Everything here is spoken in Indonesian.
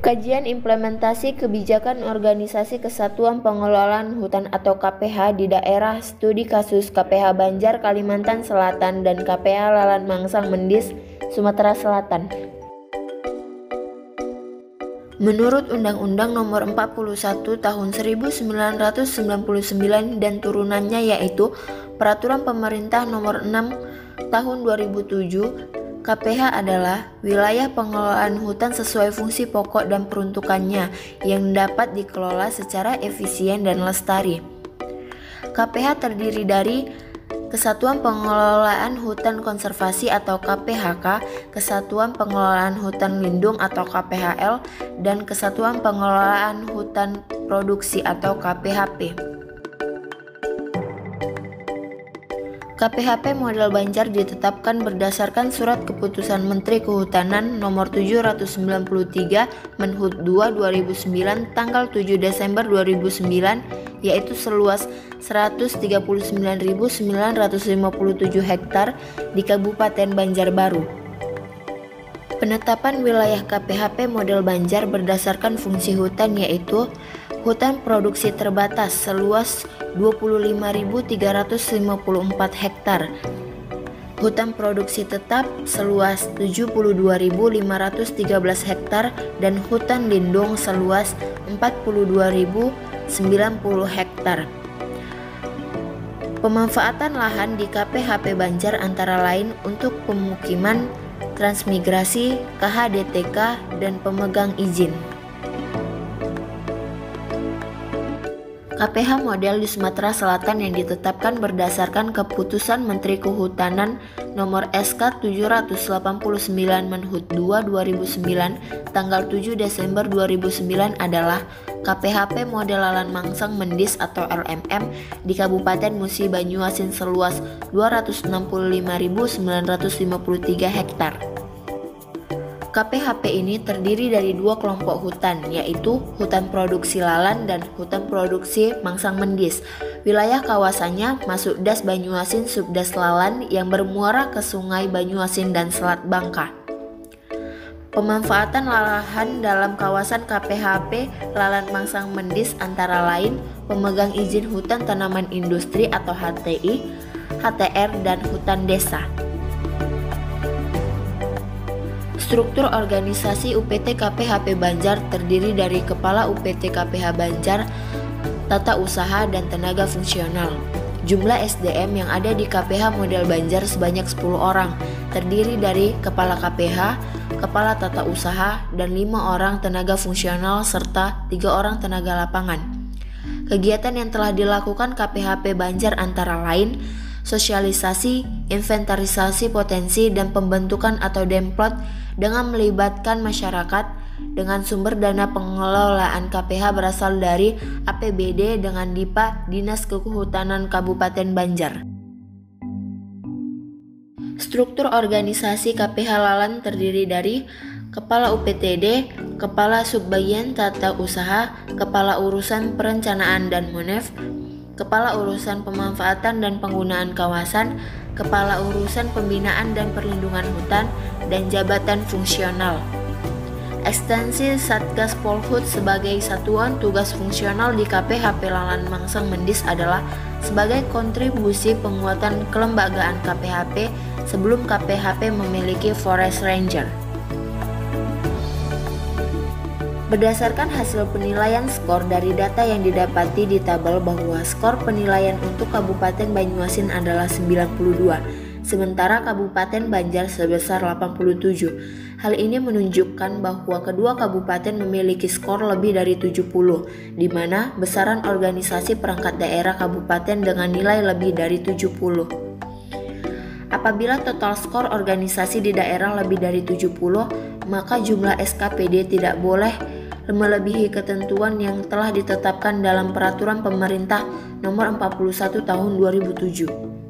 Kajian Implementasi Kebijakan Organisasi Kesatuan Pengelolaan Hutan atau KPH di daerah, studi kasus KPH Banjar Kalimantan Selatan dan KPH Lalan Mangsang Mendis Sumatera Selatan. Menurut Undang-Undang Nomor 41 Tahun 1999 dan turunannya, yaitu Peraturan Pemerintah Nomor 6 Tahun 2007, KPH adalah wilayah pengelolaan hutan sesuai fungsi pokok dan peruntukannya yang dapat dikelola secara efisien dan lestari. KPH terdiri dari Kesatuan Pengelolaan Hutan Konservasi atau KPHK, Kesatuan Pengelolaan Hutan Lindung atau KPHL, dan Kesatuan Pengelolaan Hutan Produksi atau KPHP. KPHP model Banjar ditetapkan berdasarkan Surat Keputusan Menteri Kehutanan Nomor 793 Menhut 2 2009 tanggal 7 Desember 2009, yaitu seluas 139.957 hektar di Kabupaten Banjarbaru. Penetapan wilayah KPHP model Banjar berdasarkan fungsi hutan, yaitu hutan produksi terbatas seluas 25.354 hektar, hutan produksi tetap seluas 72.513 hektar, dan hutan lindung seluas 42.090 hektar. Pemanfaatan lahan di KPHP Banjar antara lain untuk pemukiman, transmigrasi, KHDTK, dan pemegang izin. KPH model di Sumatera Selatan yang ditetapkan berdasarkan Keputusan Menteri Kehutanan Nomor SK 789 Menhut 2 2009 tanggal 7 Desember 2009 adalah KPHP model Lalan Mangsang Mendis atau LMM di Kabupaten Musi Banyuasin seluas 265.953 hektar. KPHP ini terdiri dari dua kelompok hutan, yaitu hutan produksi lalan dan hutan produksi Mangsang Mendis. Wilayah kawasannya masuk Das Banyuasin Subdas Lalan yang bermuara ke Sungai Banyuasin dan Selat Bangka. Pemanfaatan lahan dalam kawasan KPHP Lalan Mangsang Mendis antara lain pemegang izin hutan tanaman industri atau HTI, HTR, dan hutan desa. Struktur organisasi UPT KPHP Banjar terdiri dari Kepala UPT KPH Banjar, Tata Usaha, dan Tenaga Fungsional. Jumlah SDM yang ada di KPH model Banjar sebanyak 10 orang, terdiri dari Kepala KPH, Kepala Tata Usaha, dan 5 orang tenaga fungsional serta 3 orang tenaga lapangan. Kegiatan yang telah dilakukan KPHP Banjar antara lain sosialisasi, inventarisasi potensi, dan pembentukan atau demplot dengan melibatkan masyarakat dengan sumber dana pengelolaan KPH berasal dari APBD dengan DIPA Dinas Kehutanan Kabupaten Banjar. Struktur organisasi KPH Lalan terdiri dari Kepala UPTD, Kepala Subbagian Tata Usaha, Kepala Urusan Perencanaan dan Monef, Kepala Urusan Pemanfaatan dan Penggunaan Kawasan, Kepala Urusan Pembinaan dan Perlindungan Hutan, dan Jabatan Fungsional. Ekstensi Satgas Polhut sebagai satuan tugas fungsional di KPHP Lalan Mangsang Mendis adalah sebagai kontribusi penguatan kelembagaan KPHP sebelum KPHP memiliki Forest Ranger. Berdasarkan hasil penilaian skor dari data yang didapati di tabel bahwa skor penilaian untuk Kabupaten Banyuasin adalah 92, sementara Kabupaten Banjar sebesar 87. Hal ini menunjukkan bahwa kedua kabupaten memiliki skor lebih dari 70, di mana besaran organisasi perangkat daerah kabupaten dengan nilai lebih dari 70. Apabila total skor organisasi di daerah lebih dari 70, maka jumlah SKPD tidak boleh melebihi ketentuan yang telah ditetapkan dalam Peraturan Pemerintah Nomor 41 Tahun 2007.